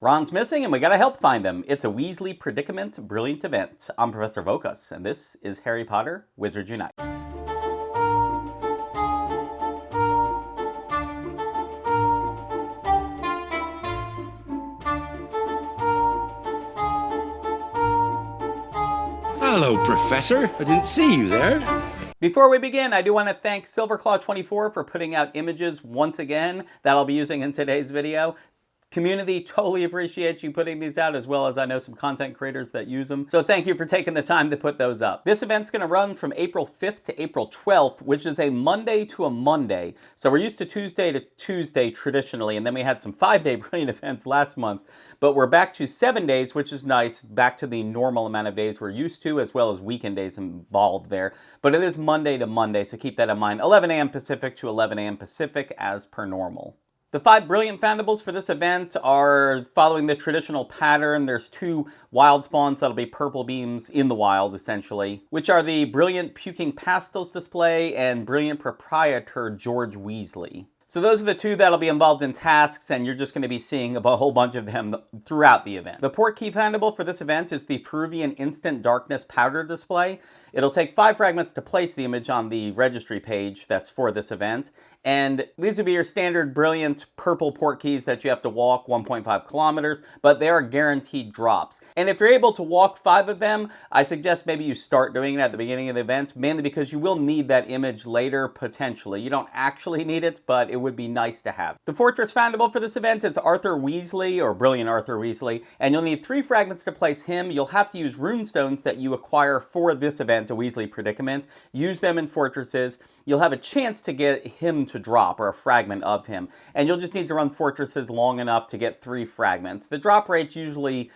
Ron's missing and we gotta help find him. It's a Weasley Predicament Brilliant Event. I'm Professorvoqas, and this is Harry Potter Wizards Unite. Hello, Professor. I didn't see you there. Before we begin, I do want to thank Silverclaw24 for putting out images once again that I'll be using in today's video. Community totally appreciates you putting these out, as well as I know some content creators that use them. So thank you for taking the time to put those up. This event's going to run from April 5th to April 12th, which is a Monday to a Monday. So we're used to Tuesday traditionally, and then we had some 5-day brilliant events last month. But we're back to 7 days, which is nice, back to the normal amount of days we're used to, as well as weekend days involved there. But it is Monday to Monday, so keep that in mind. 11 a.m. Pacific to 11 a.m. Pacific as per normal. The 5 brilliant Foundables for this event are following the traditional pattern. There's 2 wild spawns that'll be purple beams in the wild, essentially, which are the Brilliant Puking Pastels display and Brilliant Proprietor George Weasley. So those are the 2 that'll be involved in tasks, and you're just going to be seeing a whole bunch of them throughout the event. The Portkey Foundable for this event is the Peruvian Instant Darkness Powder display. It'll take 5 fragments to place the image on the registry page that's for this event. And these would be your standard brilliant purple portkeys that you have to walk 1.5 kilometers, but they are guaranteed drops. And if you're able to walk 5 of them, I suggest maybe you start doing it at the beginning of the event, mainly because you will need that image later, potentially. You don't actually need it, but it would be nice to have. The Fortress Foundable for this event is Arthur Weasley, or Brilliant Arthur Weasley, and you'll need 3 fragments to place him. You'll have to use runestones that you acquire for this event, a Weasley Predicament. Use them in fortresses. You'll have a chance to get him to drop, or a fragment of him, and you'll just need to run fortresses long enough to get 3 fragments. The drop rate's usually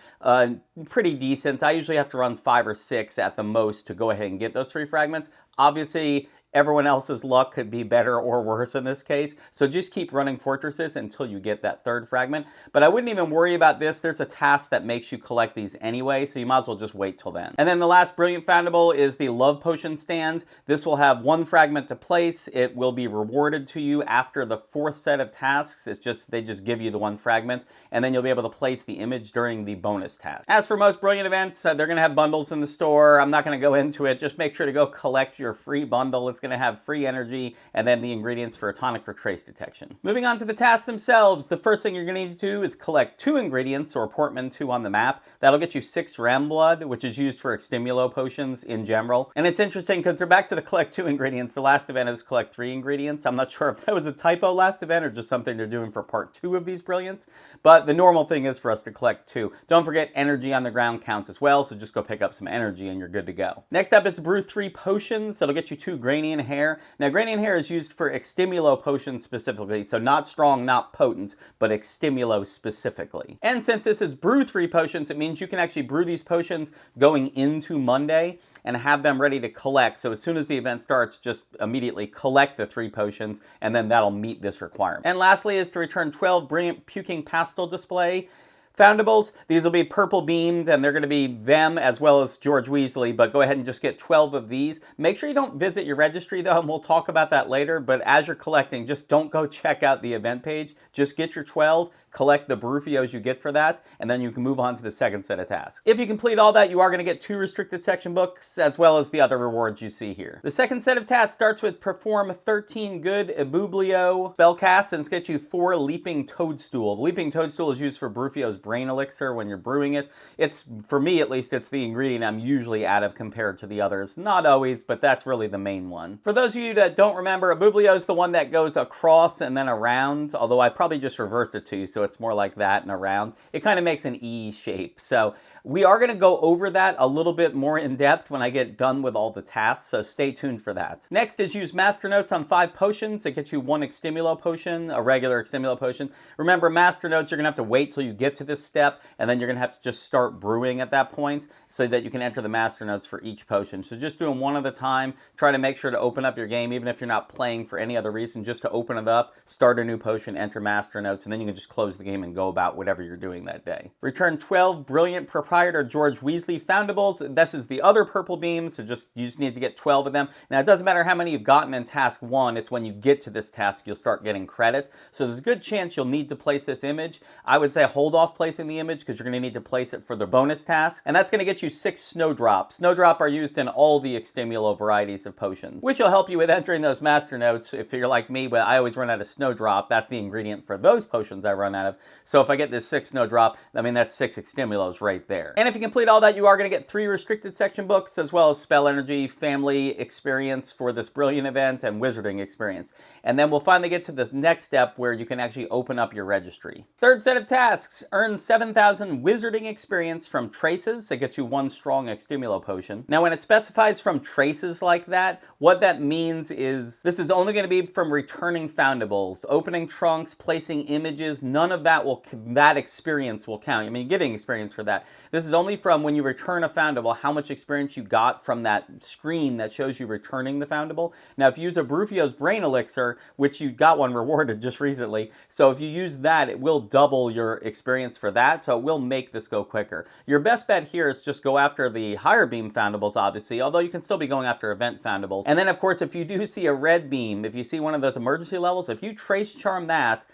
pretty decent. I usually have to run 5 or 6 at the most to go ahead and get those 3 fragments. Obviously, everyone else's luck could be better or worse in this case, so just keep running fortresses until you get that 3rd fragment. But I wouldn't even worry about this. There's a task that makes you collect these anyway, so you might as well just wait till then. And then the last Brilliant Foundable is the Love Potion Stand. This will have 1 fragment to place. It will be rewarded to you after the 4th set of tasks. They just give you the 1 fragment, and then you'll be able to place the image during the bonus task. As for most Brilliant events, they're going to have bundles in the store. I'm not going to go into it. Just make sure to go collect your free bundle. It's going to have free energy and then the ingredients for a tonic for trace detection. Moving on to the tasks themselves, the first thing you're going to need to do is collect 2 ingredients, or portman 2 on the map. That'll get you 6 ram blood, which is used for extimulo potions in general. And it's interesting because they're back to the collect 2 ingredients. The last event was collect 3 ingredients. I'm not sure if that was a typo last event or just something they're doing for part 2 of these brilliants, but the normal thing is for us to collect 2. Don't forget, energy on the ground counts as well, so just go pick up some energy and you're good to go. Next up is brew 3 potions. That'll get you 2 Granian hair. Now, Granian hair is used for extimulo potions specifically, so not strong, not potent, but extimulo specifically. And since this is brew 3 potions, it means you can actually brew these potions going into Monday and have them ready to collect. So as soon as the event starts, just immediately collect the 3 potions, and then that'll meet this requirement. And lastly is to return 12 Brilliant Puking Pastel display Foundables. These will be purple beamed, and they're going to be them as well as George Weasley, but go ahead and just get 12 of these. Make sure you don't visit your registry, though, and we'll talk about that later, but as you're collecting, just don't go check out the event page. Just get your 12, collect the Barufios you get for that, and then you can move on to the 2nd set of tasks. If you complete all that, you are going to get 2 restricted section books, as well as the other rewards you see here. The 2nd set of tasks starts with perform 13 good Ebublio Spellcasts, and it's get you 4 Leaping Toadstool. The Leaping Toadstool is used for Barufio's brain elixir when you're brewing it. It's, for me at least, it's the ingredient I'm usually out of compared to the others. Not always, but that's really the main one. For those of you that don't remember, Ebublio is the one that goes across and then around, although I probably just reversed it to you, so it's more like that and around. It kind of makes an E shape. So we are going to go over that a little bit more in depth when I get done with all the tasks, so stay tuned for that. Next is use Master Notes on 5 potions. It gets you 1 extimulo potion, a regular extimulo potion. Remember, Master Notes, you're going to have to wait till you get to this step, and then you're going to have to just start brewing at that point so that you can enter the Master Notes for each potion. So just doing 1 at a time. Try to make sure to open up your game, even if you're not playing for any other reason, just to open it up, start a new potion, enter Master Notes, and then you can just close close the game and go about whatever you're doing that day. Return 12 brilliant proprietor George Weasley Foundables. This is the other purple beam, so you just need to get 12 of them. Now, it doesn't matter how many you've gotten in task 1, it's when you get to this task you'll start getting credit. So there's a good chance you'll need to place this image. I would say hold off placing the image because you're going to need to place it for the bonus task, and that's going to get you 6 Snowdrop. Snowdrop are used in all the Extimulo varieties of potions, which will help you with entering those master notes if you're like me, but I always run out of Snowdrop. That's the ingredient for those potions I run out of. So if I get this 6 Snowdrop, I mean, that's 6 Extimulos right there. And if you complete all that, you are going to get 3 restricted section books, as well as Spell Energy, Family Experience for this Brilliant event, and Wizarding Experience. And then we'll finally get to the next step where you can actually open up your registry. Third set of tasks. Earn 7,000 Wizarding Experience from Traces. It gets you 1 strong Extimulo potion. Now, when it specifies from Traces like that, what that means is this is only going to be from returning Foundables, opening trunks, placing images. None of that experience will count. I mean, getting experience for that. This is only from when you return a Foundable, how much experience you got from that screen that shows you returning the Foundable. Now, if you use Ebublio's Brain Elixir, which you got one rewarded just recently, so if you use that, it will double your experience for that, so it will make this go quicker. Your best bet here is just go after the higher beam Foundables, obviously, although you can still be going after event Foundables. And then, of course, if you do see a red beam, if you see one of those emergency levels, if you trace charm that,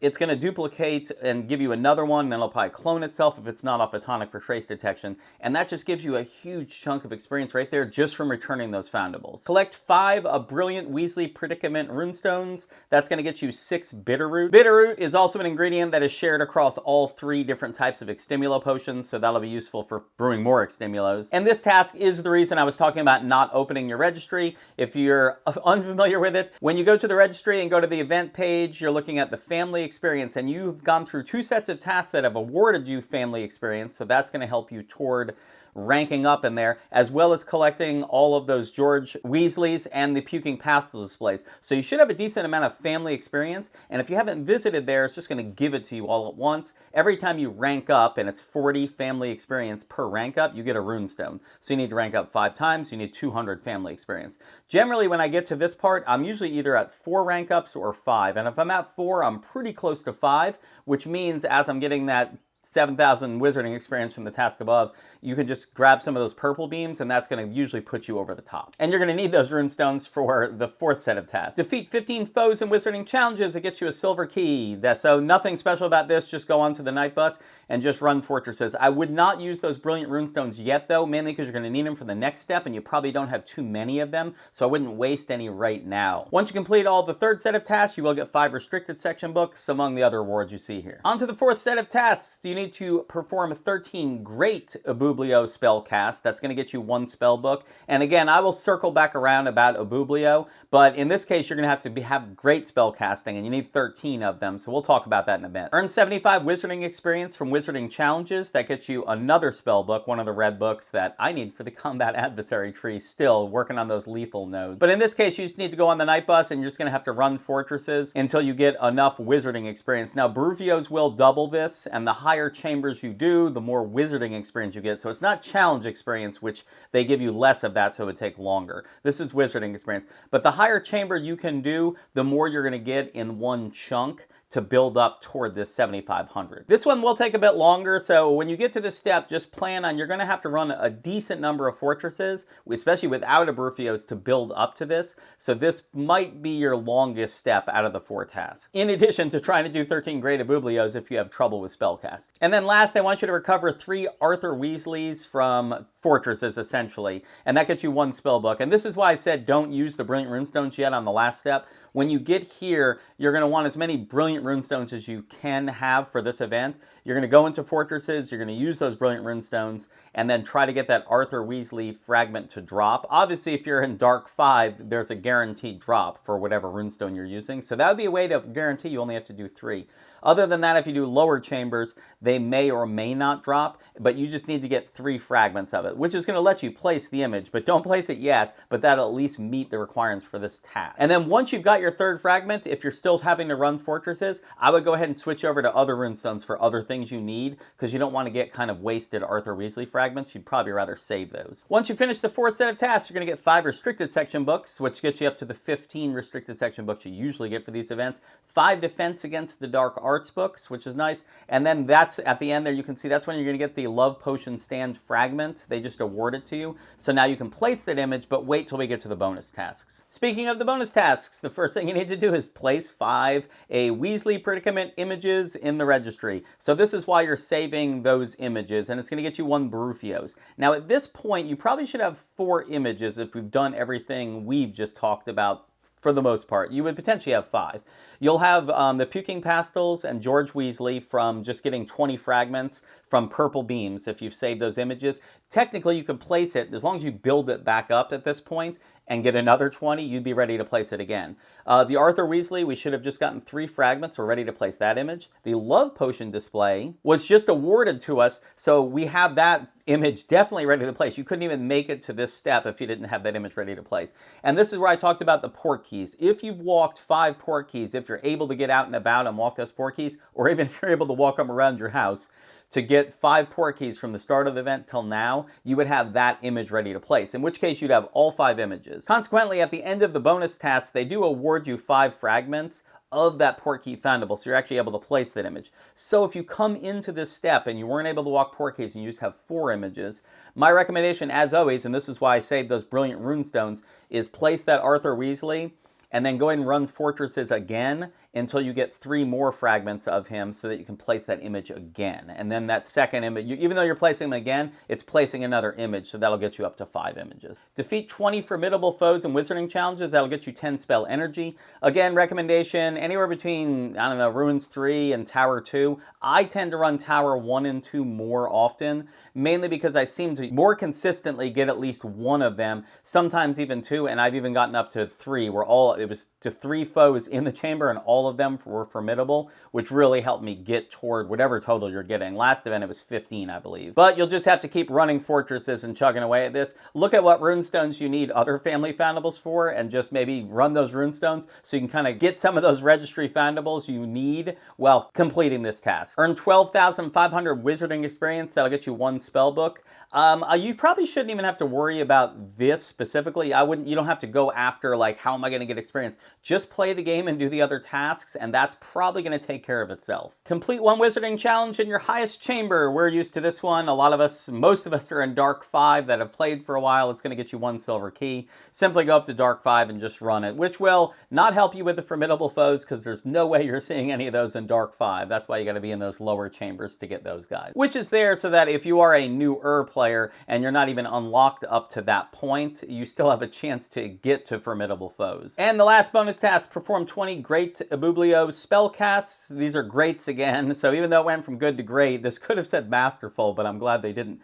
it's going to duplicate and give you another one, then it'll probably clone itself if it's not off a tonic for trace detection. And that just gives you a huge chunk of experience right there just from returning those Foundables. Collect 5 of Brilliant Weasley Predicament runestones. That's going to get you 6 Bitterroot. Bitterroot is also an ingredient that is shared across all 3 different types of Extimulo potions, so that'll be useful for brewing more Extimulos. And this task is the reason I was talking about not opening your registry. If you're unfamiliar with it, when you go to the registry and go to the event page, you're looking at the family experience, and you've gone through 2 sets of tasks that have awarded you family experience, so that's going to help you toward ranking up in there, as well as collecting all of those George Weasleys and the Puking Pastel displays. So you should have a decent amount of family experience, and if you haven't visited there, it's just going to give it to you all at once. Every time you rank up, and it's 40 family experience per rank up, you get a runestone. So you need to rank up 5 times, you need 200 family experience. Generally, when I get to this part, I'm usually either at 4 rank ups or 5, and if I'm at 4, I'm pretty close to 5, which means as I'm getting that 7,000 wizarding experience from the task above, you can just grab some of those purple beams, and that's going to usually put you over the top. And you're going to need those runestones for the 4th set of tasks. Defeat 15 foes in wizarding challenges. It gets you a silver key. So nothing special about this. Just go onto the night bus and just run fortresses. I would not use those brilliant runestones yet, though, mainly because you're going to need them for the next step, and you probably don't have too many of them, so I wouldn't waste any right now. Once you complete all the 3rd set of tasks, you will get 5 restricted section books, among the other awards you see here. On to the 4th set of tasks. You need to perform 13 great Ebublio Spellcast. That's going to get you 1 spell book. And again, I will circle back around about Ebublio, but in this case, you're going to have great spellcasting, and you need 13 of them, so we'll talk about that in a bit. Earn 75 Wizarding Experience from Wizarding Challenges. That gets you another spell book, one of the red books that I need for the Combat Adversary tree, still working on those lethal nodes. But in this case, you just need to go on the night bus, and you're just going to have to run fortresses until you get enough Wizarding Experience. Now, Bruvios will double this, and the higher chambers you do, the more wizarding experience you get. So it's not challenge experience, which they give you less of that, so it would take longer. This is wizarding experience. But the higher chamber you can do, the more you're going to get in one chunk to build up toward this 7,500. This one will take a bit longer, so when you get to this step, just plan on you're going to have to run a decent number of fortresses, especially without Ebublios, to build up to this. So this might be your longest step out of the 4 tasks, in addition to trying to do 13 great Ebublios if you have trouble with spellcast. And then last, I want you to recover 3 Arthur Weasleys from fortresses, essentially, and that gets you 1 spell book. And this is why I said don't use the Brilliant Runestones yet on the last step. When you get here, you're going to want as many Brilliant Runestones as you can have for this event. You're going to go into fortresses, you're going to use those Brilliant Runestones, and then try to get that Arthur Weasley fragment to drop. Obviously, if you're in Dark 5, there's a guaranteed drop for whatever runestone you're using, so that would be a way to guarantee you only have to do 3. Other than that, if you do lower chambers, they may or may not drop, but you just need to get 3 fragments of it, which is going to let you place the image, but don't place it yet, but that'll at least meet the requirements for this task. And then once you've got your 3rd fragment, if you're still having to run fortresses, I would go ahead and switch over to other runestones for other things you need, because you don't want to get kind of wasted Arthur Weasley fragments. You'd probably rather save those. Once you finish the 4th set of tasks, you're going to get 5 restricted section books, which gets you up to the 15 restricted section books you usually get for these events, 5 defense against the dark arts books, which is nice. And then that's at the end there, you can see that's when you're going to get the Love Potion Stand fragment. They just award it to you. So now you can place that image, but wait till we get to the bonus tasks. Speaking of the bonus tasks, the first thing you need to do is place 5 a Weasley Predicament images in the registry. So this is why you're saving those images, and it's going to get you 1 Barufios. Now at this point, you probably should have 4 images if we've done everything we've just talked about. For the most part, you would potentially have 5. You'll have the Puking Pastels and George Weasley from just getting 20 fragments from Purple Beams if you've saved those images. Technically, you could place it, as long as you build it back up at this point and get another 20, you'd be ready to place it again. The Arthur Weasley, we should have just gotten 3 fragments. We're ready to place that image. The Love Potion display was just awarded to us, so we have that image definitely ready to place. You couldn't even make it to this step if you didn't have that image ready to place. And this is where I talked about the port keys. If you've walked 5 port keys, if you're able to get out and about and walk those port keys, or even if you're able to walk them around your house, to get 5 port keys from the start of the event till now, you would have that image ready to place, in which case you'd have all 5 images. Consequently, at the end of the bonus task, they do award you 5 fragments of that port key foundable, so you're actually able to place that image. So if you come into this step and you weren't able to walk port keys and you just have 4 images, my recommendation, as always, and this is why I saved those brilliant runestones, is place that Arthur Weasley and then go ahead and run Fortresses again until you get 3 more fragments of him so that you can place that image again. And then that second image, even though you're placing them again, it's placing another image, so that'll get you up to 5 images. Defeat 20 formidable foes in wizarding challenges, that'll get you 10 spell energy. Again, recommendation, anywhere between, I don't know, Ruins 3 and Tower 2. I tend to run Tower 1 and 2 more often, mainly because I seem to more consistently get at least 1 of them, sometimes even 2, and I've even gotten up to 3, where it was to 3 foes in the chamber and all of them were formidable, which really helped me get toward whatever total you're getting. Last event it was 15, I believe. But you'll just have to keep running Fortresses and chugging away at this. Look at what runestones you need other family foundables for, and just maybe run those runestones so you can kind of get some of those registry foundables you need while completing this task. Earn 12,500 wizarding experience. That'll get you 1 spell book. You probably shouldn't even have to worry about this specifically. You don't have to go after, like, how am I going to get experience? Just play the game and do the other tasks, and that's probably going to take care of itself. Complete 1 wizarding challenge in your highest chamber. We're used to this one. Most of us are in Dark 5 that have played for a while. It's going to get you 1 silver key. Simply go up to Dark 5 and just run it, which will not help you with the formidable foes because there's no way you're seeing any of those in Dark 5. That's why you got to be in those lower chambers to get those guys. Which is there so that if you are a newer player and you're not even unlocked up to that point, you still have a chance to get to formidable foes. And the last bonus task, perform 20 great Ebublio Spellcasts. These are greats again, so even though it went from good to great, this could have said masterful, but I'm glad they didn't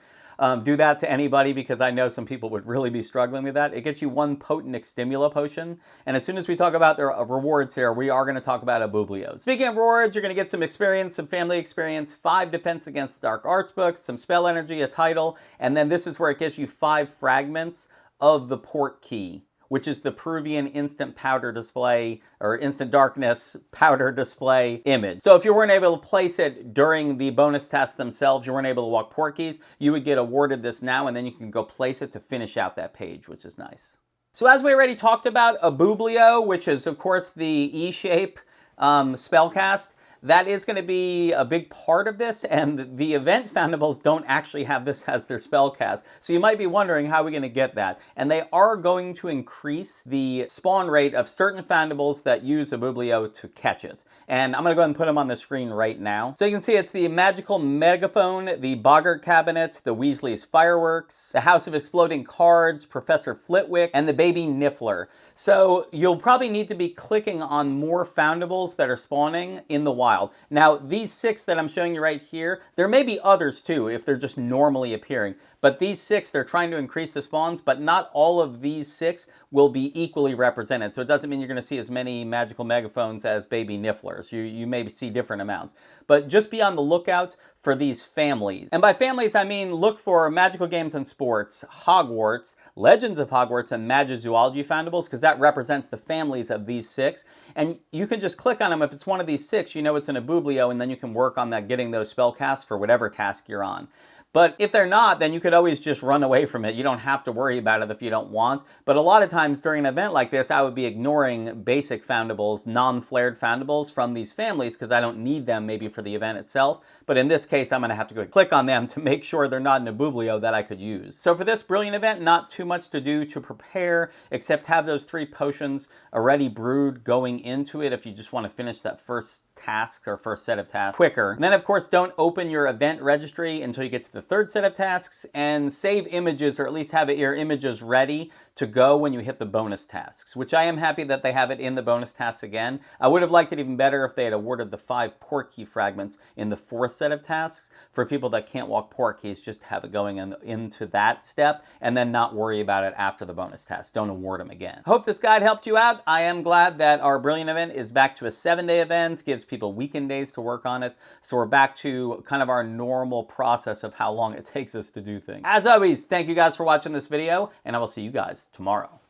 do that to anybody because I know some people would really be struggling with that. It gets you 1 potent Extimula potion, and as soon as we talk about the rewards here, we are going to talk about Ebublios. Speaking of rewards, you're going to get some experience, some family experience, 5 defense against dark arts books, some spell energy, a title, and then this is where it gives you 5 fragments of the port key, which is the Peruvian instant powder display, or instant darkness powder display image. So if you weren't able to place it during the bonus tasks themselves, you weren't able to walk port keys, you would get awarded this now, and then you can go place it to finish out that page, which is nice. So as we already talked about, Ebublio, which is of course the E-shape spellcast, that is going to be a big part of this, and the event foundables don't actually have this as their spellcast. So you might be wondering, how are we going to get that? And they are going to increase the spawn rate of certain foundables that use Ebublio to catch it. And I'm going to go ahead and put them on the screen right now. So you can see it's the Magical Megaphone, the Boggart Cabinet, the Weasley's Fireworks, the House of Exploding Cards, Professor Flitwick, and the Baby Niffler. So you'll probably need to be clicking on more foundables that are spawning in the wild. Now, these 6 that I'm showing you right here, there may be others too if they're just normally appearing, but these 6, they're trying to increase the spawns, but not all of these 6 will be equally represented. So it doesn't mean you're going to see as many magical megaphones as baby nifflers. You may see different amounts. But just be on the lookout for these families. And by families, I mean look for Magical Games and Sports, Hogwarts, Legends of Hogwarts, and Magizoology Foundables, because that represents the families of these 6. And you can just click on them. If it's one of these 6, you know it's an Ebublio, and then you can work on that, getting those spell casts for whatever task you're on. But if they're not, then you could always just run away from it. You don't have to worry about it if you don't want. But a lot of times during an event like this, I would be ignoring basic Foundables, non-flared Foundables from these families because I don't need them maybe for the event itself. But in this case, I'm going to have to go click on them to make sure they're not an Ebublio that I could use. So for this brilliant event, not too much to do to prepare, except have those 3 potions already brewed going into it if you just want to finish that first task or first set of tasks quicker. And then of course, don't open your event registry until you get to the 3rd set of tasks, and save images, or at least have your images ready to go when you hit the bonus tasks, which I am happy that they have it in the bonus tasks again. I would have liked it even better if they had awarded the 5 port key fragments in the 4th set of tasks for people that can't walk port keys, just have it going into that step and then not worry about it after the bonus tasks. Don't award them again. Hope this guide helped you out. I am glad that our brilliant event is back to a 7-day event, gives people weekend days to work on it. So we're back to kind of our normal process of how long it takes us to do things. As always, thank you guys for watching this video, and I will see you guys tomorrow.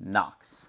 Nox.